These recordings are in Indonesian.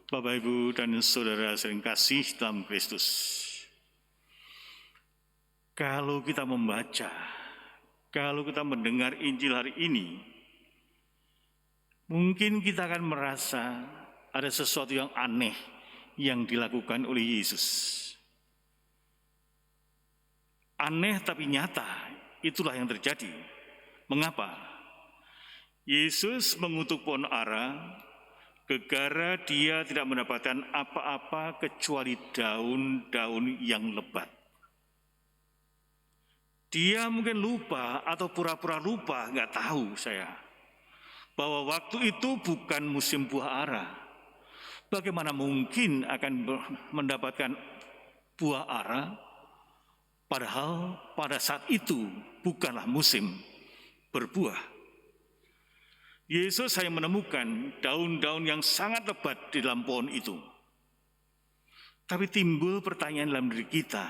Bapak, Ibu, dan Saudara sering kasih dalam Kristus. Kalau kita membaca, kalau kita mendengar Injil hari ini, mungkin kita akan merasa ada sesuatu yang aneh yang dilakukan oleh Yesus. Aneh tapi nyata, itulah yang terjadi. Mengapa? Yesus mengutuk pohon ara, gegara dia tidak mendapatkan apa-apa kecuali daun-daun yang lebat. Dia mungkin lupa atau pura-pura lupa, nggak tahu saya, bahwa waktu itu bukan musim buah ara. Bagaimana mungkin akan mendapatkan buah ara, padahal pada saat itu bukanlah musim berbuah. Yesus hanya menemukan daun-daun yang sangat lebat di dalam pohon itu. Tapi timbul pertanyaan dalam diri kita,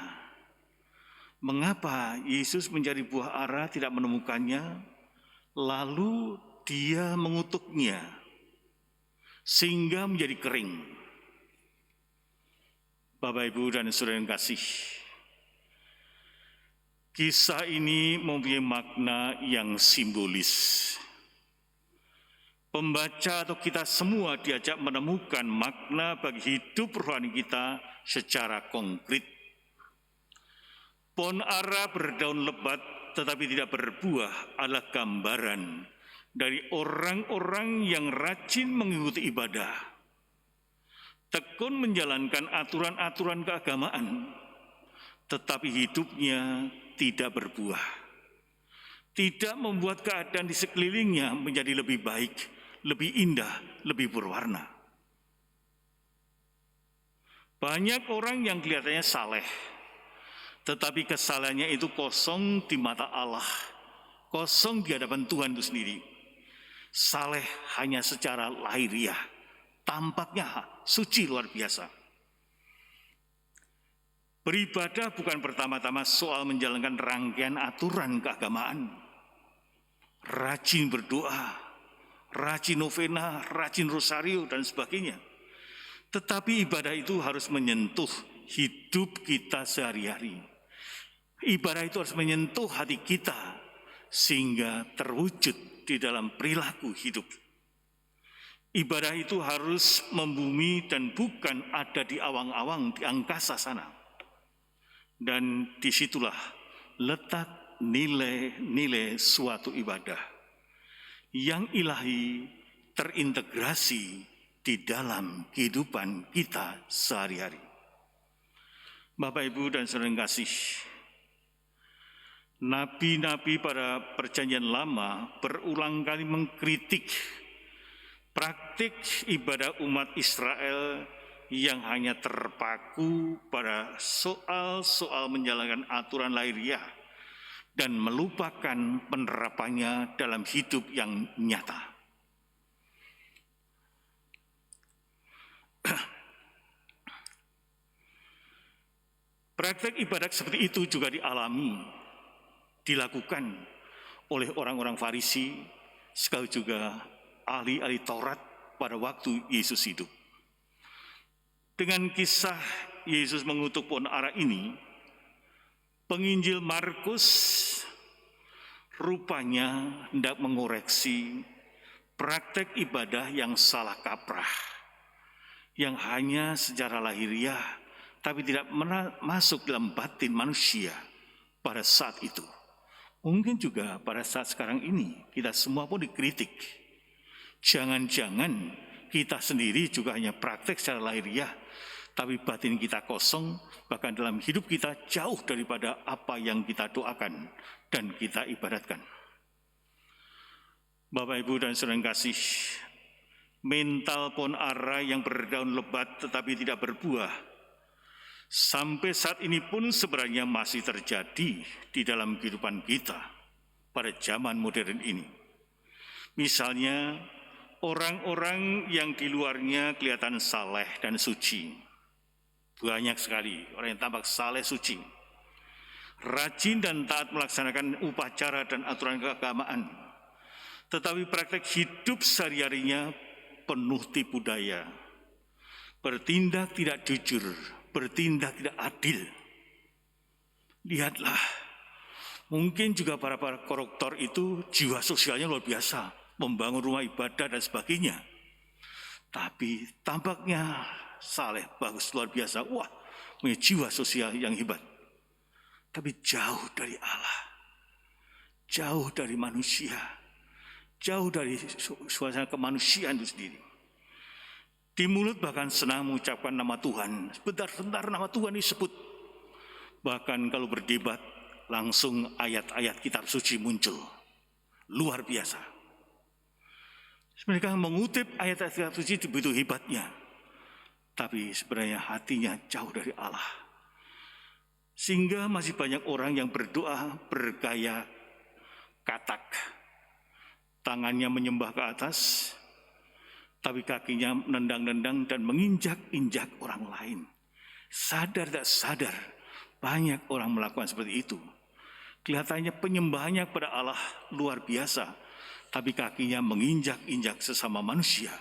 mengapa Yesus mencari buah ara tidak menemukannya, lalu dia mengutuknya sehingga menjadi kering? Bapak, Ibu, dan Saudara yang kasih, kisah ini mempunyai makna yang simbolis. Pembaca atau kita semua diajak menemukan makna bagi hidup rohani kita secara konkret. Pohon ara berdaun lebat tetapi tidak berbuah adalah gambaran dari orang-orang yang rajin mengikuti ibadah, tekun menjalankan aturan-aturan keagamaan, tetapi hidupnya tidak berbuah, tidak membuat keadaan di sekelilingnya menjadi lebih baik, lebih indah, lebih berwarna. Banyak orang yang kelihatannya saleh, tetapi kesalahannya itu kosong di mata Allah, kosong di hadapan Tuhan itu sendiri. Saleh hanya secara lahiriah, tampaknya suci luar biasa. Beribadah bukan pertama-tama soal menjalankan rangkaian aturan keagamaan. Rajin berdoa, rajin novena, rajin rosario, dan sebagainya. Tetapi ibadah itu harus menyentuh hidup kita sehari-hari. Ibadah itu harus menyentuh hati kita sehingga terwujud di dalam perilaku hidup. Ibadah itu harus membumi dan bukan ada di awang-awang di angkasa sana. Dan disitulah letak nilai-nilai suatu ibadah yang ilahi terintegrasi di dalam kehidupan kita sehari-hari. Bapak, Ibu, dan Saudara yang kasih, nabi-nabi pada perjanjian lama berulang kali mengkritik praktik ibadah umat Israel yang hanya terpaku pada soal-soal menjalankan aturan lahiriah dan melupakan penerapannya dalam hidup yang nyata. Praktek ibadah seperti itu juga dilakukan oleh orang-orang Farisi, sekali juga ahli-ahli Taurat pada waktu Yesus hidup. Dengan kisah Yesus mengutuk pohon ara ini, penginjil Markus rupanya hendak mengoreksi praktek ibadah yang salah kaprah, yang hanya secara lahiriah, tapi tidak masuk dalam batin manusia pada saat itu. Mungkin juga pada saat sekarang ini, kita semua pun dikritik. Jangan-jangan kita sendiri juga hanya praktek secara lahiriah, tapi batin kita kosong, bahkan dalam hidup kita jauh daripada apa yang kita doakan dan kita ibadatkan. Bapak, Ibu, dan Saudara yang kasih, mental pohon ara yang berdaun lebat tetapi tidak berbuah, sampai saat ini pun sebenarnya masih terjadi di dalam kehidupan kita pada zaman modern ini. Misalnya, orang-orang yang di luarnya kelihatan saleh dan suci. Banyak sekali orang yang tampak saleh suci, rajin dan taat melaksanakan upacara dan aturan keagamaan, tetapi praktek hidup sehari-harinya penuh tipu daya, bertindak tidak jujur, bertindak tidak adil. Lihatlah, mungkin juga para koruptor itu jiwa sosialnya luar biasa, membangun rumah ibadah dan sebagainya. Tapi tampaknya saleh, bagus, luar biasa, wah, punya jiwa sosial yang hebat. Tapi jauh dari Allah, jauh dari manusia, jauh dari suasana kemanusiaan itu sendiri. Di mulut bahkan senang mengucapkan nama Tuhan, sebentar-bentar nama Tuhan disebut. Bahkan kalau berdebat, langsung ayat-ayat kitab suci muncul. Luar biasa. Mereka mengutip ayat-ayat kitab suci itu begitu hebatnya. Tapi sebenarnya hatinya jauh dari Allah. Sehingga masih banyak orang yang berdoa bergaya katak. Tangannya menyembah ke atas, tapi kakinya nendang-nendang dan menginjak-injak orang lain. Sadar tak sadar, banyak orang melakukan seperti itu. Kelihatannya penyembahannya kepada Allah luar biasa, tapi kakinya menginjak-injak sesama manusia.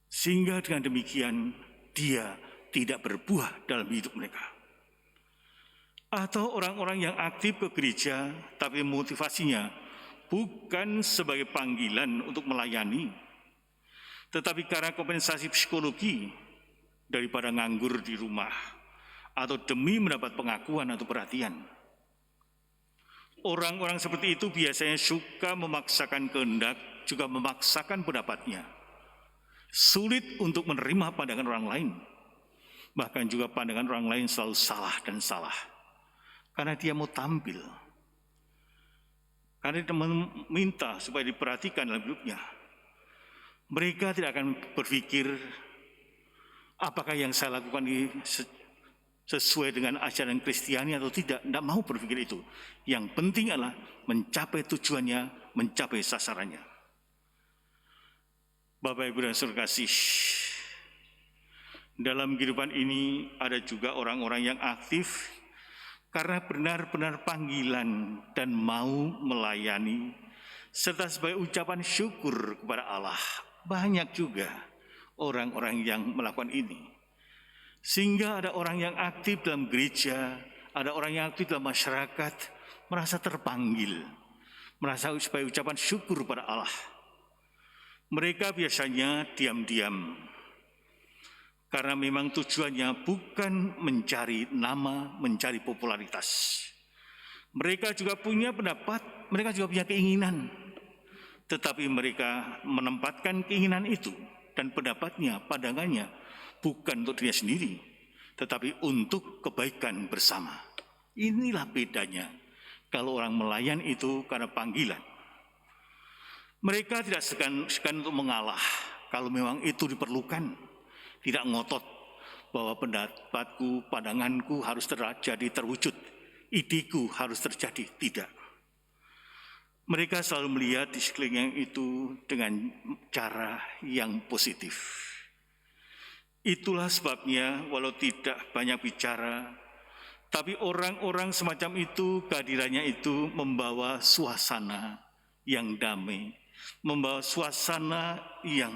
Sehingga dengan demikian, dia tidak berbuah dalam hidup mereka. Atau orang-orang yang aktif ke gereja, tapi motivasinya bukan sebagai panggilan untuk melayani, tetapi karena kompensasi psikologi daripada nganggur di rumah, atau demi mendapat pengakuan atau perhatian. Orang-orang seperti itu biasanya suka memaksakan kehendak, juga memaksakan pendapatnya. Sulit untuk menerima pandangan orang lain. Bahkan juga pandangan orang lain selalu salah dan salah. Karena dia mau tampil. Karena dia meminta supaya diperhatikan dalam hidupnya. Mereka tidak akan berpikir, apakah yang saya lakukan ini sesuai dengan ajaran Kristiani atau tidak. Tidak mau berpikir itu. Yang penting adalah mencapai tujuannya, mencapai sasarannya. Bapak, Ibu, dan Saudara kasih, dalam kehidupan ini ada juga orang-orang yang aktif karena benar-benar panggilan dan mau melayani, serta sebagai ucapan syukur kepada Allah. Banyak juga orang-orang yang melakukan ini. Sehingga ada orang yang aktif dalam gereja, ada orang yang aktif dalam masyarakat, merasa terpanggil, merasa supaya ucapan syukur kepada Allah. Mereka biasanya diam-diam, karena memang tujuannya bukan mencari nama, mencari popularitas. Mereka juga punya pendapat, mereka juga punya keinginan. Tetapi mereka menempatkan keinginan itu dan pendapatnya, pandangannya, bukan untuk dirinya sendiri, tetapi untuk kebaikan bersama. Inilah bedanya kalau orang melayan itu karena panggilan. Mereka tidak segan untuk mengalah kalau memang itu diperlukan. Tidak ngotot bahwa pendapatku, pandanganku harus terjadi, terwujud. Ideku harus terjadi, tidak. Mereka selalu melihat di sekelilingnya itu dengan cara yang positif. Itulah sebabnya walau tidak banyak bicara, tapi orang-orang semacam itu, kehadirannya itu membawa suasana yang damai, membawa suasana yang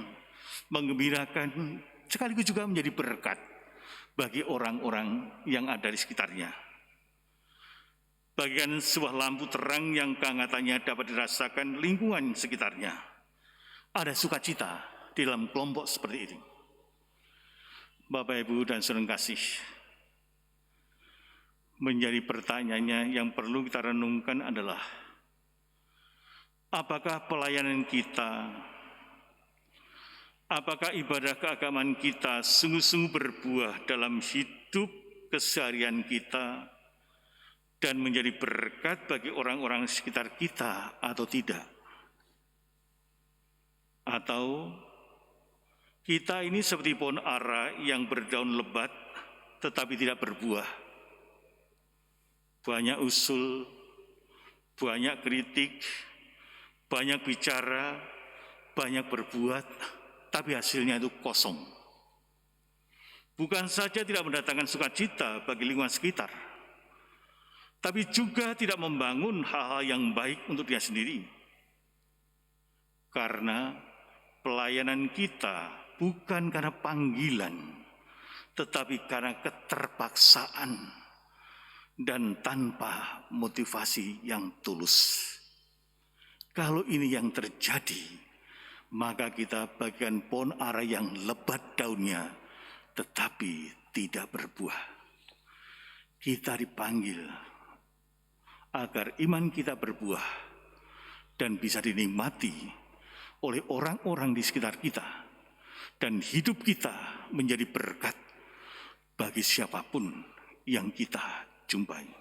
menggembirakan, sekaligus juga menjadi berkat bagi orang-orang yang ada di sekitarnya. Bagian sebuah lampu terang yang kehangatannya dapat dirasakan lingkungan sekitarnya. Ada sukacita di dalam kelompok seperti ini. Bapak, Ibu, dan Saudara kasih, menjadi pertanyaannya yang perlu kita renungkan adalah, apakah pelayanan kita, apakah ibadah keagamaan kita sungguh-sungguh berbuah dalam hidup keseharian kita dan menjadi berkat bagi orang-orang sekitar kita atau tidak? Atau kita ini seperti pohon ara yang berdaun lebat tetapi tidak berbuah. Banyak usul, banyak kritik, banyak bicara, banyak berbuat, tapi hasilnya itu kosong. Bukan saja tidak mendatangkan sukacita bagi lingkungan sekitar, tapi juga tidak membangun hal-hal yang baik untuk dia sendiri. Karena pelayanan kita bukan karena panggilan, tetapi karena keterpaksaan dan tanpa motivasi yang tulus. Kalau ini yang terjadi, maka kita bagikan pohon ara yang lebat daunnya, tetapi tidak berbuah. Kita dipanggil agar iman kita berbuah dan bisa dinikmati oleh orang-orang di sekitar kita, dan hidup kita menjadi berkat bagi siapapun yang kita jumpai.